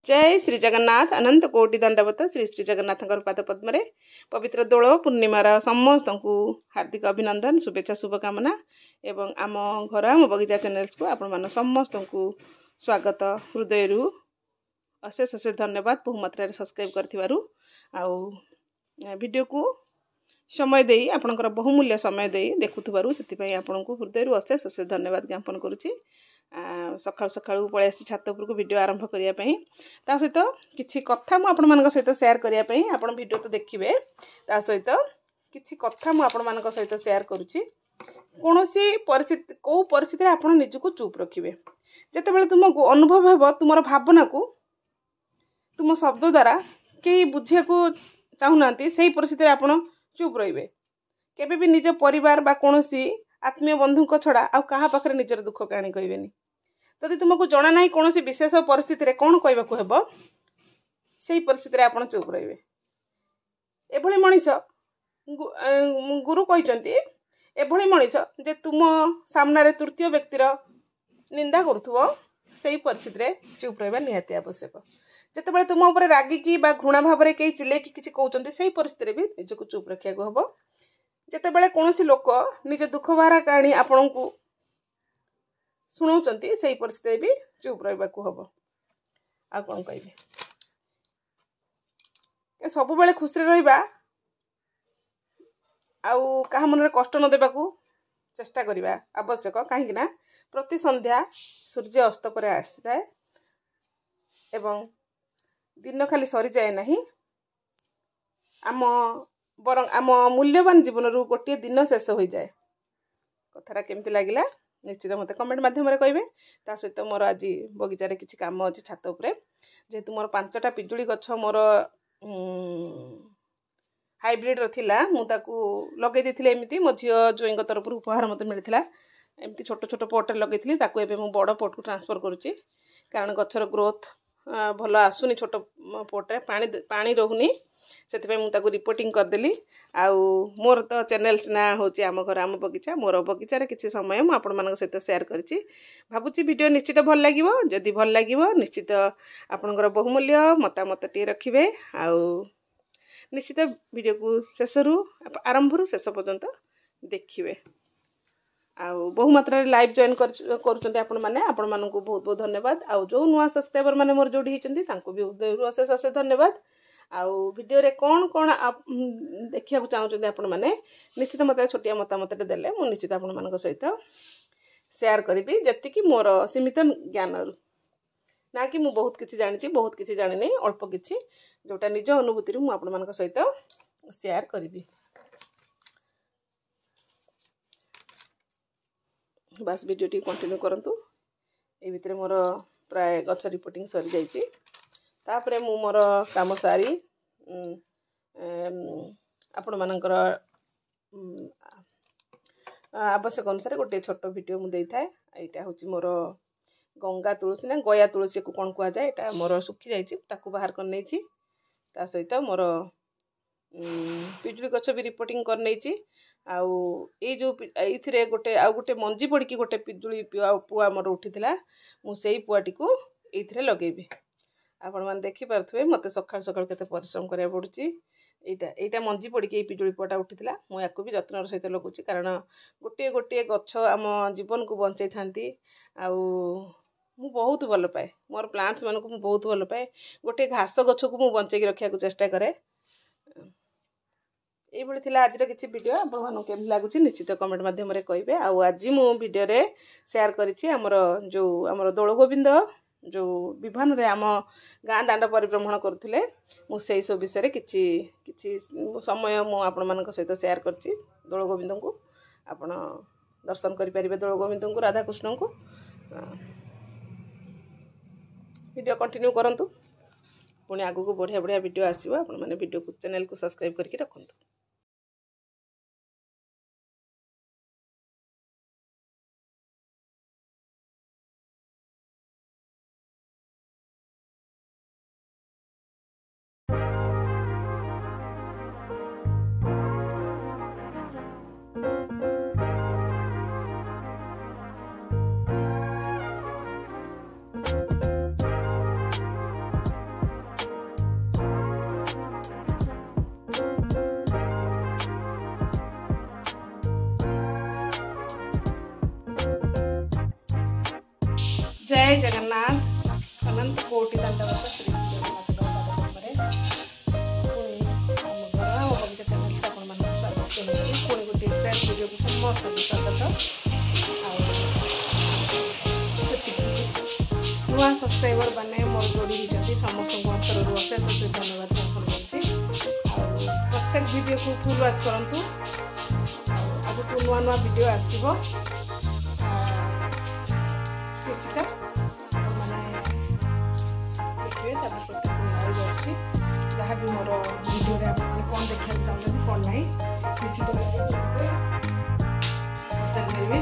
जय श्री जगन्नाथ अनंत कोटि दंडवत श्री श्री जगन्नाथ पाद पद्म पवित्र दोल पूर्णिमार समस्त को हार्दिक अभिनंदन शुभेच्छा शुभकामना एवं आम घर आम बगीचा चैनल्स को आपण मान समस्त को स्वागत हृदय अशेष अशेष धन्यवाद बहुमात्रा सब्सक्राइब कर वीडियो को समय दे आपणकर बहुमूल्य समय दे देखुवर से आपण को हृदय अशेष अशेष धन्यवाद ज्ञापन करुच्ची। सकाळु सकाळु पळै आसी छात उपरको वीडियो आरंभ करिया पई ता सहित किछि कथा मु आपण मानक सहित शेयर करिया पई आपण वीडियो तो देखिबे ता सहित किछि कथा मु आपण मानक सहित शेयर करूछि। कोनोसी परिस्थिति को परिस्थिति रे आपण निजको चुप रखिबे जते बेले तुमको अनुभव हेबो तुमर भावना को तुम शब्द द्वारा के बुझिया को चाहुनांती सही परिस्थिति रे आपण चुप रहिबे। केबे भी निज परिवार बा कोनोसी आत्मीय बंधु को छड़ा आ कहा पाखरे निजर दुख कहानी कहबेनी। जदि तुमको जना ना कौन विशेष परिस्थिति रे कौन कहबाकू हेबो से परिस्थिति रे आपण चुप रहिबे। एभली मनीष गुरु कहते एभली मनीष जे तुम सामने रे तृतीय व्यक्तिर निंदा करुथुबो से परिस्थिति रे चुप रहिबा निहाती आवश्यक। जेतेबेले तुम ऊपर रागिकी बा घृणा भाव रे केही चिलेकी किछि कहउचंती से परिस्थिति रे भी निजको चुप रखियाको हेबो। जेतेबेले कोनोसी लोक निज दुख भारा कहानी आपण को शुणाउचंती से परिस्थिति भी चुप रहिबाकू हबो। आ कोन कहबे ए सब बेले खुशी रहिबा आउ कहा मन रे कष्ट न देबाकू चेष्टा करिबा आवश्यक। काहे ना प्रति संध्या सूर्य अस्त पर आसीଥାଏ एवं दिन खाली सरी जाए नहीं आम बरं आम मूल्यवान जीवन रू गोटे दिन शेष हो जाए। कथारा केमती लागिला निश्चित मत कमेंट माध्यम कहे। ता सहित मोर आज बगीचारे किछि काम अच्छी छात उपरे जेहेतु मोर 5टा पिजुली गछ मोर हाइब्रिड रथिला मु ताकू लगे देथिले एमिति मो झियो जोईंग तरफ उपहार मते मिलिथिला एमिति छोट छोट पॉट लगेइथिली ताकू एबे मु बड़ पॉट को ट्रांसफर करूची कारण गछर ग्रोथ भल आसुनी छोट पॉट रे पानी रहूनी से मुझे रिपोर्टिंग करदेली। आउ मोर तो चैनल्स ना होची आम घर आम बगीचा मोर बगीचार किसी समय मुझे आपण मान सहित शेयर करी भावुची वीडियो निश्चित भल लगे जदि भल लगे निश्चित आपणकर बहुमूल्य मतामत टे रखिए आउ निश्चित वीडियो को शेष रु आरंभ रु शेष पर्यंत देखिए। आउ बहुमात्रा लाइव जॉइन कर आपण मानक बहुत बहुत धन्यवाद। आउ जो नुआ सब्सक्राइबर माने मोर जोड़ी होती भी अशेष अशेष धन्यवाद। आउ वीडियो रे कौन कौन देखा चाहते आपण मैंने निश्चित मत छोटिया मतामत देले मु निश्चित आपण मान सहित शेयर करी जी मोर सीमित ज्ञान ना कि मु बहुत किसी जानी बहुत किसी जानी अल्प किसी जोटा निज अनुभूति मु आपण मान सहित शेयर करी। बस वीडियो टी कंटिन्यू करंतु। ए भितर मोर प्राय गछ रिपोर्टिंग सरी जाइए तापरे मु मोर काम सारी आपण मानकर आवश्यक अनुसार गोटे छोट वीडियो मु देई थाए। एटा होची मोर गंगा तुलसी ना गया तुलसी को कौन कह जाए एटा मोर सुखी जाइए ताकू बाहर कर नहीं ता सहित मोर पिजुली गछ भी रिपोर्टिंग कर नहीं आउ ये जो ये गोटे आउ गोटे मंजी पड़ी गोटे पिजुली पुआ मोर उठी मु सेई पुआटी को ये लगेबी। आपण मैंने देखिपे मत सका सका के परिश्रम करा पड़ी यहाँ मंजी पड़ी पिजुली पुआटा उठी मुझे भी जत्न सहित लगुच कारण गोटे गोटे गछ आम जीवन को बंचाई था। मु बहुत भल पाए मोर प्लांट्स मान को बहुत भल पाए गोटे घास गछ को मुझे बंचाई रखा चेष्टा करे। ये आज किसी वीडियो आपको लगुच निश्चित कमेंट माध्यम कहे। आज मु वीडियो रे शेयर करी आमर जो आमर दोल गोविंद जो विभान रे आम गाँ दांड परिभ्रमण करुले मुझे सब विषय किसी समय मु आपण मान सहित शेयर करछि। दोल गोविंद को आपण दर्शन करें दोल गोविंद को राधाकृष्ण को वीडियो कंटिन्यू करंतु पुणी आगु को बढ़िया बढ़िया वीडियो आसो आपण मैंने वीडियो को चैनल को सब्सक्राइब करके रखंतु। जय जगन्नाथ अनंत कोटि दंडवत श्री जगन्नाथ बगीचा चैनल से आपण स्वागत करुँगी पुणी गोटे फ्रेंड वीडियो को समस्त स्वागत नुआ सब्सक्राइबर बने मोर जोड़ी होती समस्त अंतर अशेष अशेष धन्यवाद ज्ञापन करुँच प्रत्येक वीडियो को फुल वाच करूँ आगे को नुआ नुआ वीडियो आसो निश्चित मैंने देखिए प्रत्येक दिन लाइव अच्छी जहाँ भी मोर वीडियो मैंने कौन देखा चाहते कौन ना निश्चित पचारे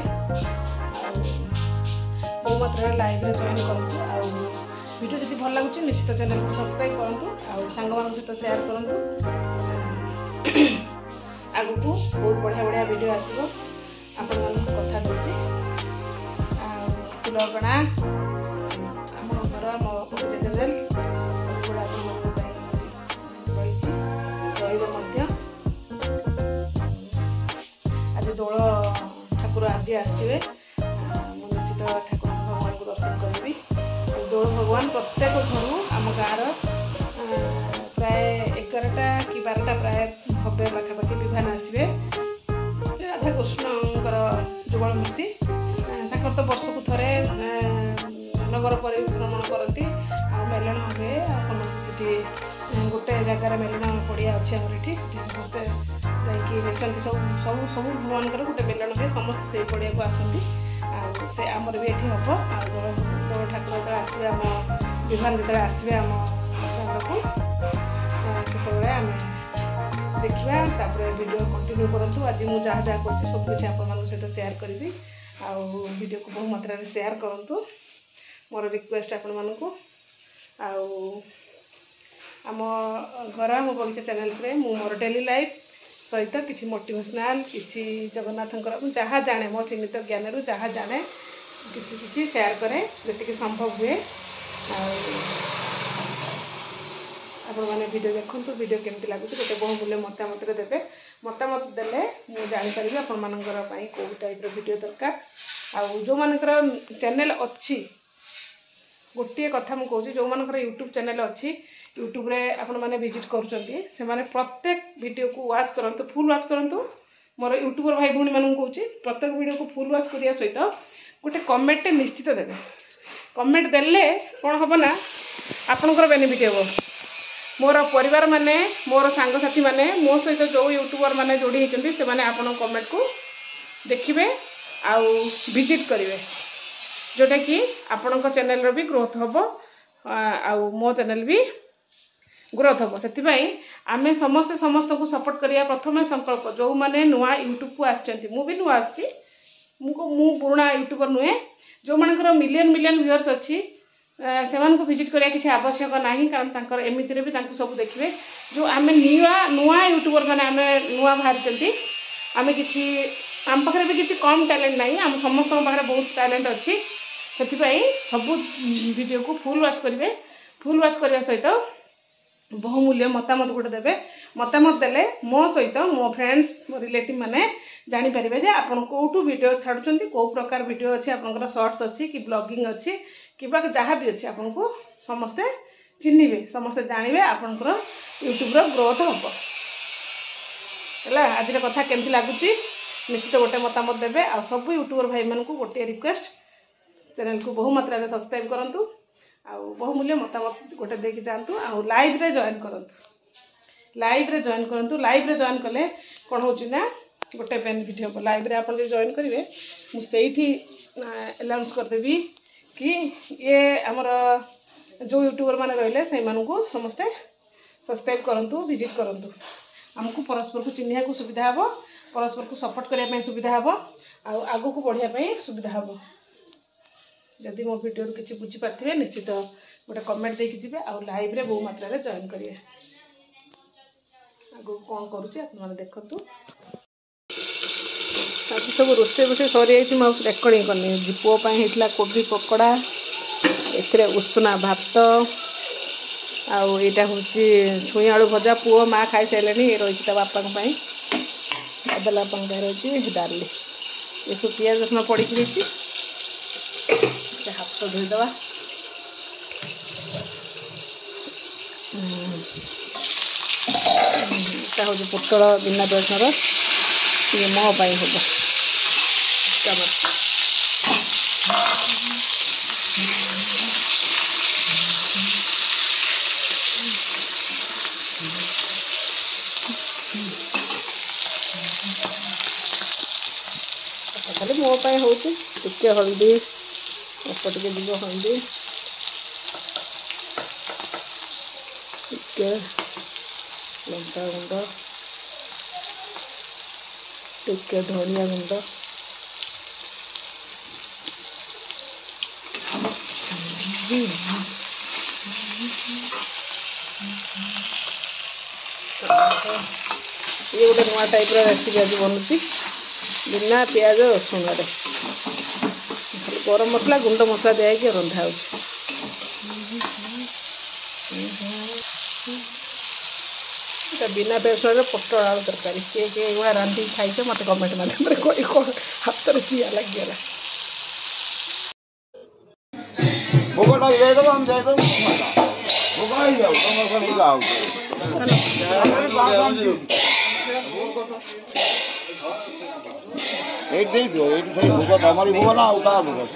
बहु मात्रा लाइव जॉइन करूँ वीडियो जब भल लगुच निश्चित चैनल को सब्सक्राइब करूँ सांग मान सहित शेयर करूँ आगु को बहुत बढ़िया बढ़िया वीडियो आसो आपण मान कथा दूसरी फुलगणा आम घर मो चैनल सब गुड़ा रही आज दोल ठाकुर आज आसवे निश्चित ठाकुर भगवान को दर्शन करी दोल भगवान प्रत्येक घर आम गाँव प्राय 11टा कि 12टा प्राय भव्य पाखापाखि विभान आसवे राधा कृष्णकर जुगल मूर्ति तो वर्ष को थे नगर परिभ्रमण करती मेलन हुए समस्त से गोटे जगार मेलन पड़िया अच्छे समस्ते जाकि सब सब सब भगवान गोटे मेलन हुए समस्त से पड़िया को आसती से आमर भी ये हम दोल ठाकुर जो आसवे आम विभान जो आसवे आम गाँव को से आम देखा वीडियो कंटिन्यू करूँ आज मुझे जहाँ जहाँ कर सब किसी आप सहित शेयर करी वीडियो को बहु मात्रा शेयर करूँ मोर रिक्वेस्ट आपण मानू आम घर मो बगीचा चैनल्स रे मु मोर डेली लाइफ सहित किसी मोटिवेशनल किसी जगन्नाथंकर जहाँ जाने मो सीमित ज्ञान रु जहाँ जाने किसी किसी शेयर करे जी संभव हुए आपण मैंने वीडियो देखूँ वीडियो केमती लगुच गोटे बहुमूल्य मतामत देवे मतामत देले मुझे जानीपरि आपण मानकर कौ टाइप वीडियो दरकार आउ जो मानकर चैनल अच्छी गोटे कथा मुझे कहूँ जो मानकर यूट्यूब चैनल अच्छी यूट्यूब रे आपण मैंने विजिट करुँचे से माने प्रत्येक वीडियो को वाच करंतु फुल वाच करंतु मोर यूट्यूबर भाई भूणी मानू कहूँ प्रत्येक वीडियो को फुल वाच करिया सहित गोटे कमेंट निश्चित देवे कमेंट देले कौन हम ना आपणकर बेनिफिट हे मोर परिवार माने मोर सांगसाथी माने मो सहित जो यूट्यूबर माने जोड़ी होती से माने आपण कमेंट को देखिए आउ विजिट करेंगे जोटा कि आपण चैनल भी ग्रोथ हम आउ मो चैनल भी ग्रोथ हम से आम समस्ते समस्त को सपोर्ट करिया प्रथम संकल्प जो मैंने नुआ यूट्यूब को आसछंती मु भी नुआ आसी मु पुराना यूट्यूबर नुहे जो मानकर मिलियन मिलियन व्यूअर्स अच्छी से विजिट करिया किसी आवश्यक नहीं कारण एमती भी सब देखिए जो आम नुआ यूट्यूबर मैंने आम नुआ बाहरी आम किसी आम पाखे भी किसी कम टैलेंट नहीं आम समस्त पाखे बहुत टैलेंट अच्छी से सब वीडियो को फुल वाच करेंगे फुल वाच करने सहित बहुमूल्य मतामत गोटे देवे मतामत देले मो सहित मो फ्रेंड्स मो रिलेटिव माने जानी पारिबे जे आपण कोठू वीडियो छाडुचंती को प्रकार वीडियो अछि आपनकर शॉर्ट्स अछि कि ब्लॉगिंग अछि कि जहाँ भी अच्छे आपन को समस्ते चिन्हिबे समस्ते जानवे आपनकर यूट्यूब रो ग्रोथ हम है आज कथा केमती लगुच निश्चित गोटे मतामत देवे आ सब यूट्यूबर भाई मान को गोटे रिक्वेस्ट चैनल को बहु मात्रा सब्सक्राइब करूँ बहुमूल्य मतामत गोटे देकी जातु लाइव रे जॉइन करूँ लाइव रे जॉइन कले कौन हो गोटे बेनिफिट हम लाइव रे आपन जॉइन करेंगे मुझे अनाउंस करदेवी कि ये आमर जो यूट्यूबर मैंने रही से समस्ते सब्सक्राइब करूँ विजिट करूँ आमको परस्पर को चिन्हिया को सुविधा हे परस्पर को सपोर्ट करने सुविधा हे आगू को बढ़िया सुविधा हे जदि मो वीडियो किसी बुझीपारे निश्चित गोटे कमेंट देकी जी लाइव रे बहु मात्रा जॉइन करेंगे आगू कौन करुचे आप देखु सब रोसे बोसे सरी जाइए रेकर्डिंग करनी पुओपाई होता कोबी पकोड़ा ए उषुना भात आईटा हूँ छुई आलू भजा पुओ माँ खाई सारे रही बापा बादल बापा रही डाली ये सब पियाज रसुण पड़ी हाथ धोईदवा हूँ पोटल बिना बेसन ये मो पाई हम खाली मो पाई हूँ टिके हल्दी अल्प टिके जीव हल्दी टिके लंका गुंड टिके धनिया गुंड ये गोटे नुआ टाइप रेसिपी आज बनूची बिना प्याज रसुण खाली गरम मसला गुंड मसला दिखाई रंधा हो बिना बेसन पोटल आलू तरकारी किए ये रांधि खाई मत कमेंट मध्यम हाथ में चिया लगे भोग तमरी भोग ना भोग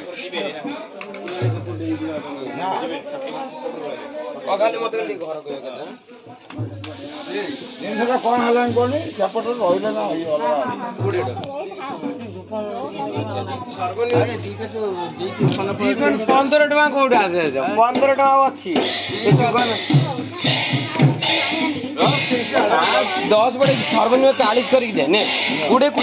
जिनसा कौन है कहनी सेपट रही ना 15 टका कौटे आसे 15 टका अच्छी 10 बड़े सर्वनिम्न 40 कर दे 20 40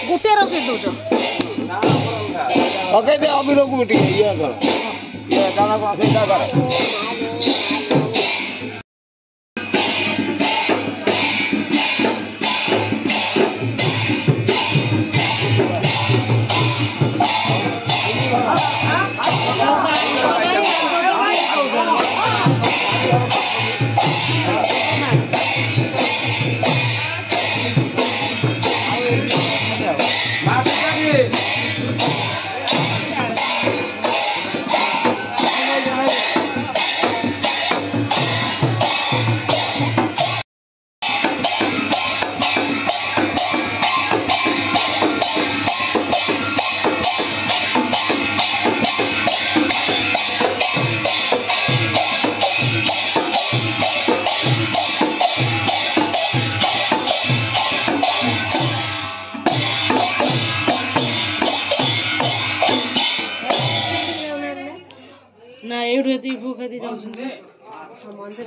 गोटे रसद दौच पकई दे अमीर को ये दाना कौन से ना एवढे ती भूख ती जाऊ मंदिर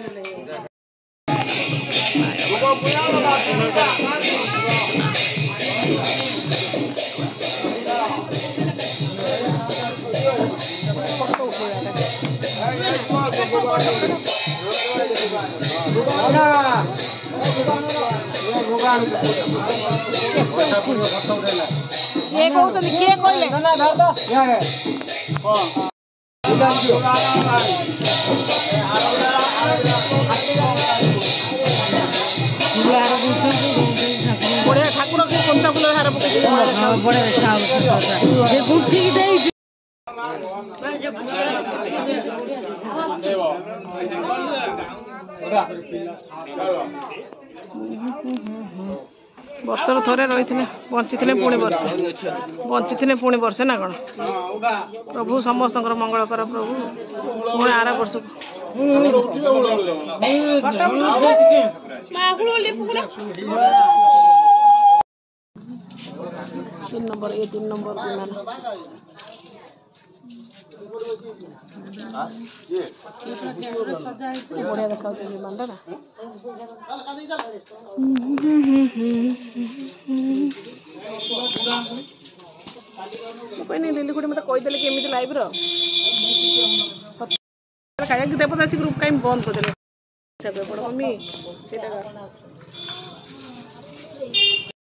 ये कहते किए कहले ना बढ़िया ठाकुर के कंचा फूल हार वर्षर थोड़े रही बंची पुणी पुणी वर्षे ना कौन प्रभु समस्त मंगल कर प्रभु पुणी आर वर्ष 3 नंबर ये 3 नंबर विमान बढ़िया देखा विमान ना लिली गुड़ी मत कहीदेले कि लाइव खाया देवदासी ग्रुप कहीं बंद करदे मम्मी से